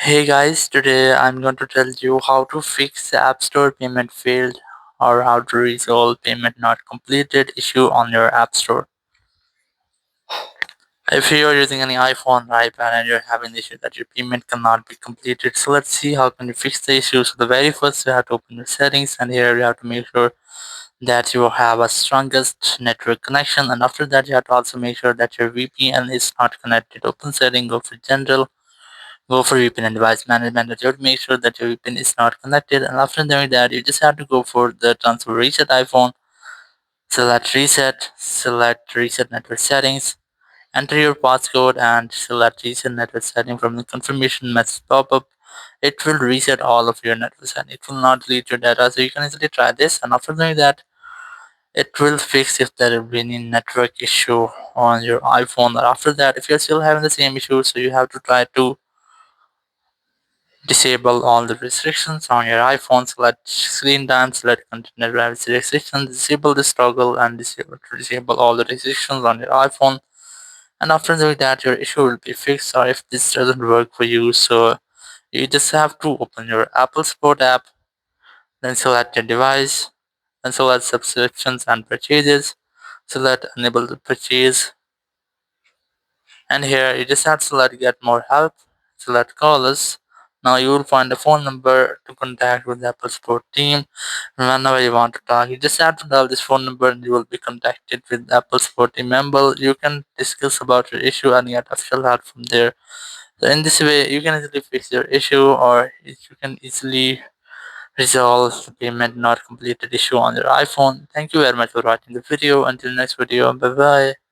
Hey guys, today I'm going to tell you how to fix the App Store payment failed or how to resolve payment not completed issue on your App Store. If you're using any iPhone or iPad and you're having the issue that your payment cannot be completed, so let's see how can you fix the issue. So the very first you have to open your settings, and here you have to make sure that you have a strongest network connection, and after that you have to also make sure that your VPN is not connected. Open setting, go for general. Go for VPN and device management, and you have to make sure that your VPN is not connected. And after doing that, you just have to go for the transfer reset iPhone, select reset network settings, enter your passcode, and select reset network setting from the confirmation message pop up. It will reset all of your network settings. It will not delete your data, so you can easily try this. And after doing that, it will fix if there will be any network issue on your iPhone. Or after that, if you're still having the same issue, so you have to try to disable all the restrictions on your iPhone, select screen time, select container privacy restrictions, disable the toggle, and disable all the restrictions on your iPhone. And after doing that, your issue will be fixed. Or if this doesn't work for you, so you just have to open your Apple Support app, then select your device, then select subscriptions and purchases, select enable the purchase, and here you just have to select get more help, select call us. Now you will find a phone number to contact with the Apple support team. Whenever you want to talk, you just have to dial this phone number and you will be contacted with the Apple support team member. You can discuss about your issue and get official help from there. So in this way you can easily fix your issue, or you can easily resolve the payment not completed issue on your iPhone. Thank you very much for watching the video. Until next video, bye bye.